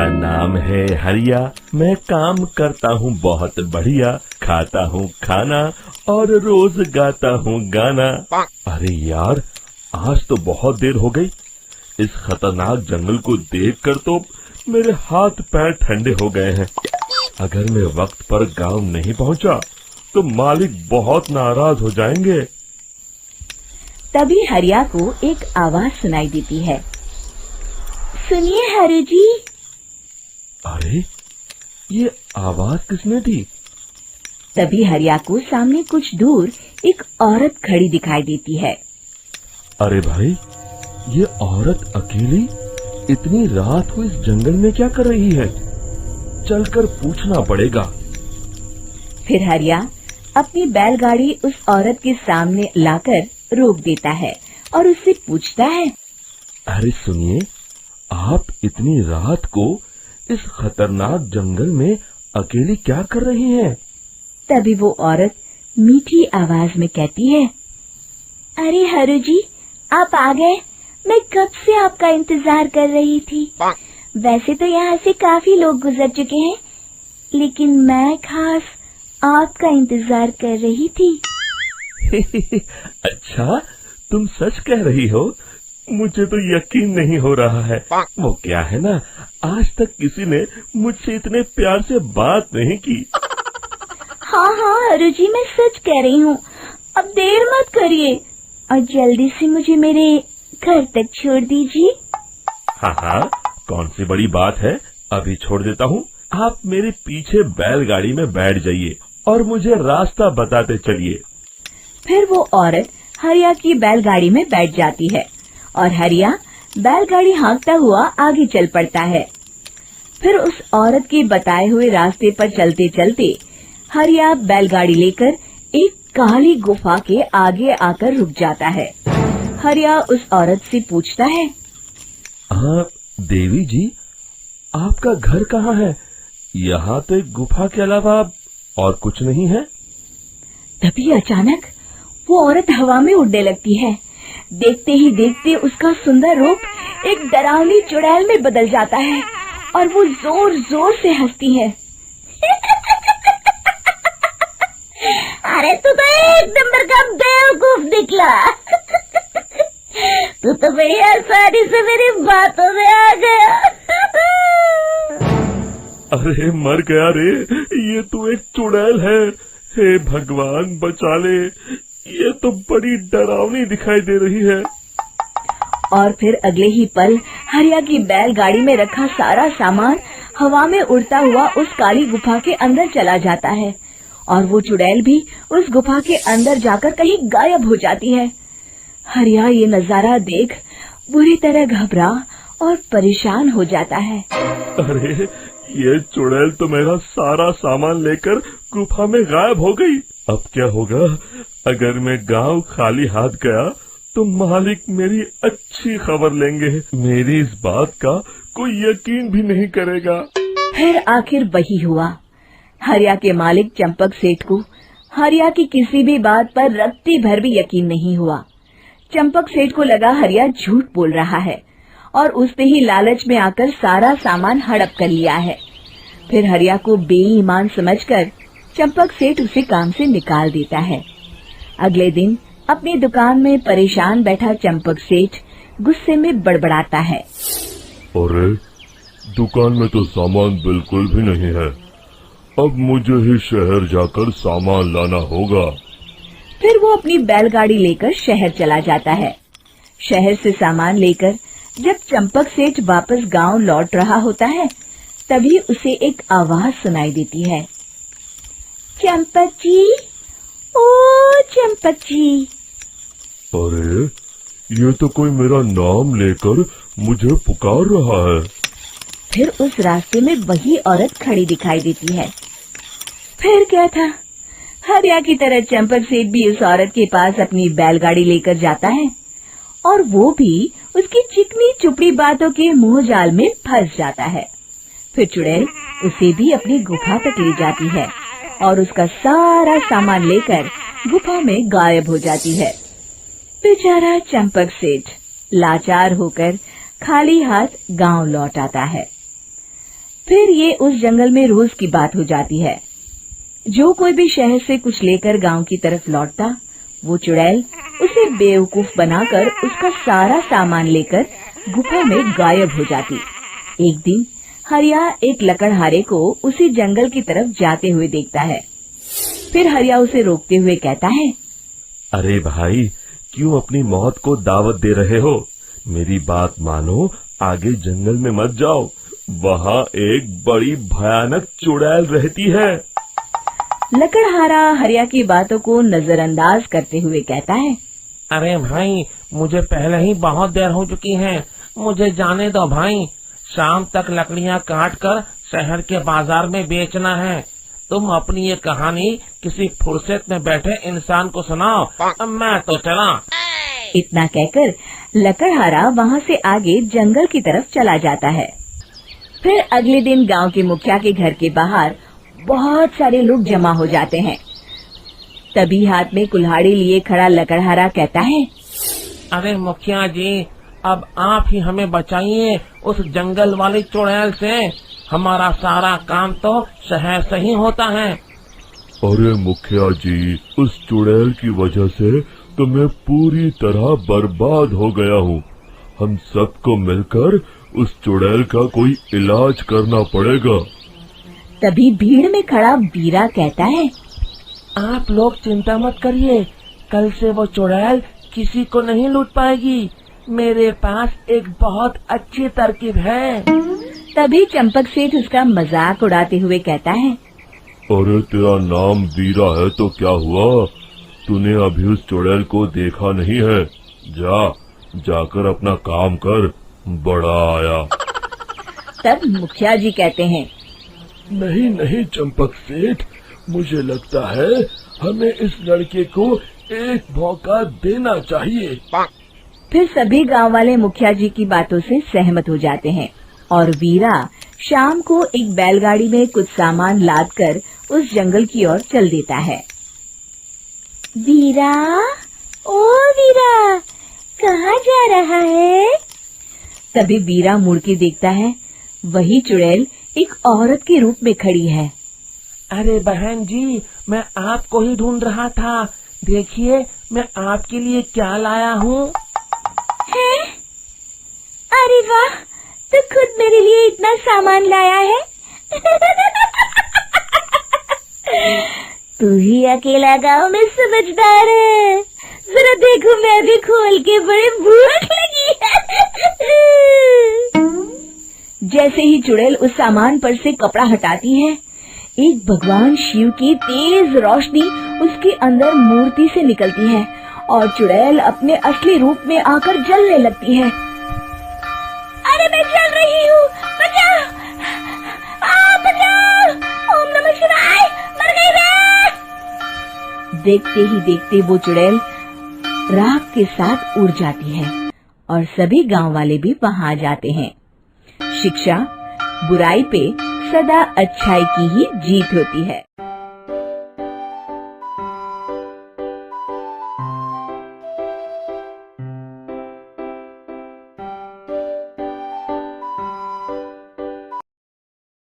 मेरा नाम है हरिया, मैं काम करता हूँ बहुत बढ़िया, खाता हूँ खाना और रोज गाता हूँ गाना। अरे यार, आज तो बहुत देर हो गई। इस खतरनाक जंगल को देखकर तो मेरे हाथ पैर ठंडे हो गए हैं। अगर मैं वक्त पर गांव नहीं पहुंचा तो मालिक बहुत नाराज हो जाएंगे। तभी हरिया को एक आवाज सुनाई देती है। सुनिए हरु जी। अरे, ये आवाज किसने दी? तभी हरिया को सामने कुछ दूर एक औरत खड़ी दिखाई देती है। अरे भाई, ये औरत अकेली इतनी रात को इस जंगल में क्या कर रही है? चलकर पूछना पड़ेगा। फिर हरिया अपनी बैलगाड़ी उस औरत के सामने लाकर रोक देता है और उससे पूछता है। अरे सुनिए, आप इतनी रात को इस खतरनाक जंगल में अकेली क्या कर रही हैं? तभी वो औरत मीठी आवाज में कहती है। अरे हरु जी, आप आ गए। मैं कब से आपका इंतजार कर रही थी। वैसे तो यहाँ से काफी लोग गुजर चुके हैं, लेकिन मैं खास आपका इंतजार कर रही थी। अच्छा, तुम सच कह रही हो? मुझे तो यकीन नहीं हो रहा है। वो क्या है ना, आज तक किसी ने मुझसे इतने प्यार से बात नहीं की। हाँ हरु जी, मैं सच कह रही हूँ। अब देर मत करिए और जल्दी से मुझे मेरे घर तक छोड़ दीजिए। हाँ, कौन सी बड़ी बात है, अभी छोड़ देता हूँ। आप मेरे पीछे बैलगाड़ी में बैठ जाइए और मुझे रास्ता बताते चलिए। फिर वो औरत हरिया की बैलगाड़ी में बैठ जाती है और हरिया बैलगाड़ी हाँकता हुआ आगे चल पड़ता है। फिर उस औरत के बताए हुए रास्ते पर चलते चलते हरिया बैलगाड़ी लेकर एक काली गुफा के आगे आकर रुक जाता है। हरिया उस औरत से पूछता है। देवी जी, आपका घर कहाँ है? यहाँ तो एक गुफा के अलावा और कुछ नहीं है। तभी अचानक वो औरत हवा में उड़ने लगती है। देखते ही देखते उसका सुंदर रूप एक डरावनी चुड़ैल में बदल जाता है और वो जोर जोर से हंसती है। अरे तू तो एक नंबर का बेवकूफ निकला। तू तो बड़ी आसानी से मेरी बातों में आ गया। अरे मर गया रे, ये तो एक चुड़ैल है। हे भगवान बचा ले, ये तो बड़ी डरावनी दिखाई दे रही है। और फिर अगले ही पल हरिया की बैलगाड़ी में रखा सारा सामान हवा में उड़ता हुआ उस काली गुफा के अंदर चला जाता है और वो चुड़ैल भी उस गुफा के अंदर जाकर कहीं गायब हो जाती है। हरिया ये नजारा देख बुरी तरह घबरा और परेशान हो जाता है। अरे, ये चुड़ैल तो मेरा सारा सामान लेकर गुफा में गायब हो गई। अब क्या होगा? अगर मैं गांव खाली हाथ गया तो मालिक मेरी अच्छी खबर लेंगे। मेरी इस बात का कोई यकीन भी नहीं करेगा। फिर आखिर वही हुआ। हरिया के मालिक चंपक सेठ को हरिया की किसी भी बात पर रत्ती भर भी यकीन नहीं हुआ। चंपक सेठ को लगा हरिया झूठ बोल रहा है और उसने ही लालच में आकर सारा सामान हड़प कर लिया है। फिर हरिया को बेईमान समझकर चंपक सेठ उसे काम से निकाल देता है। अगले दिन अपनी दुकान में परेशान बैठा चंपक सेठ गुस्से में बड़बड़ाता है। अरे, दुकान में तो सामान बिल्कुल भी नहीं है। अब मुझे ही शहर जाकर सामान लाना होगा। फिर वो अपनी बैलगाड़ी लेकर शहर चला जाता है। शहर से सामान लेकर जब चंपक सेठ वापस गांव लौट रहा होता है, तभी उसे एक आवाज सुनाई देती है। चंपक जी, ओ चंपक जी। अरे, ये तो कोई मेरा नाम लेकर मुझे पुकार रहा है। फिर उस रास्ते में वही औरत खड़ी दिखाई देती है। फिर क्या था, हरिया की तरह चंपक सेठ भी उस औरत के पास अपनी बैलगाड़ी लेकर जाता है और वो भी उसकी चिकनी चुपड़ी बातों के मुंह जाल में फंस जाता है। फिर चुड़ैल उसे भी अपनी गुफा तक ले जाती है और उसका सारा सामान लेकर गुफा में गायब हो जाती है। बेचारा चंपक सेठ लाचार होकर खाली हाथ गांव लौट आता है। फिर ये उस जंगल में रोज की बात हो जाती है। जो कोई भी शहर से कुछ लेकर गांव की तरफ लौटता, वो चुड़ैल उसे बेवकूफ बनाकर उसका सारा सामान लेकर गुफा में गायब हो जाती। एक दिन हरिया एक लकड़हारे को उसी जंगल की तरफ जाते हुए देखता है। फिर हरिया उसे रोकते हुए कहता है, अरे भाई, क्यों अपनी मौत को दावत दे रहे हो? मेरी बात मानो, आगे जंगल में मत जाओ, वहाँ एक बड़ी भयानक चुड़ैल रहती है। लकड़हारा हरिया की बातों को नजरअंदाज करते हुए कहता है, अरे भाई, मुझे पहले ही बहुत देर हो चुकी है, मुझे जाने दो भाई। शाम तक लकड़ियाँ काट कर शहर के बाजार में बेचना है। तुम अपनी ये कहानी किसी फुर्सत में बैठे इंसान को सुनाओ, मैं तो चला। इतना कहकर लकड़हारा वहाँ से आगे जंगल की तरफ चला जाता है। फिर अगले दिन गांव के मुखिया के घर के बाहर बहुत सारे लोग जमा हो जाते हैं। तभी हाथ में कुल्हाड़ी लिए खड़ा लकड़हारा कहता है, अरे मुखिया जी, अब आप ही हमें बचाइए उस जंगल वाली चुड़ैल से। हमारा सारा काम तो शहर से ही होता है। अरे मुखिया जी, उस चुड़ैल की वजह से तो मैं पूरी तरह बर्बाद हो गया हूँ। हम सबको मिलकर उस चुड़ैल का कोई इलाज करना पड़ेगा। तभी भीड़ में खड़ा बीरा कहता है, आप लोग चिंता मत करिए, कल से वो चुड़ैल किसी को नहीं लूट पाएगी। मेरे पास एक बहुत अच्छी तरकीब है। तभी चंपक सेठ उसका मजाक उड़ाते हुए कहता है, अरे तेरा नाम वीरा है तो क्या हुआ? तूने अभी उस चुड़ैल को देखा नहीं है? जाकर अपना काम कर, बड़ा आया। तब मुखिया जी कहते हैं, नहीं नहीं चंपक सेठ, मुझे लगता है हमें इस लड़के को एक मौका देना चाहिए। फिर सभी गांव वाले मुखिया जी की बातों से सहमत हो जाते हैं और वीरा शाम को एक बैलगाड़ी में कुछ सामान लादकर उस जंगल की ओर चल देता है। वीरा, ओ वीरा, कहाँ जा रहा है? तभी वीरा मुड़ के देखता है, वही चुड़ैल एक औरत के रूप में खड़ी है। अरे बहन जी, मैं आपको ही ढूंढ रहा था। देखिए, मैं आपके लिए क्या लाया हूँ। अरे वाह, तो खुद मेरे लिए इतना सामान लाया है। तू ही अकेला गांव में समझदार है। जरा देखो, मैं भी खोल के, बड़े भूख लगी है। जैसे ही चुड़ैल उस सामान पर से कपड़ा हटाती है, एक भगवान शिव की तेज रोशनी उसके अंदर मूर्ति से निकलती है और चुड़ैल अपने असली रूप में आकर जलने लगती है। अरे मैं जल रही हूँ, बचाओ! बचाओ! ओम नमः शिवाय! मर गई मैं! देखते ही देखते वो चुड़ैल राख के साथ उड़ जाती है और सभी गांव वाले भी वहां आ जाते हैं। शिक्षा बुराई पे सदा अच्छाई की ही जीत होती है।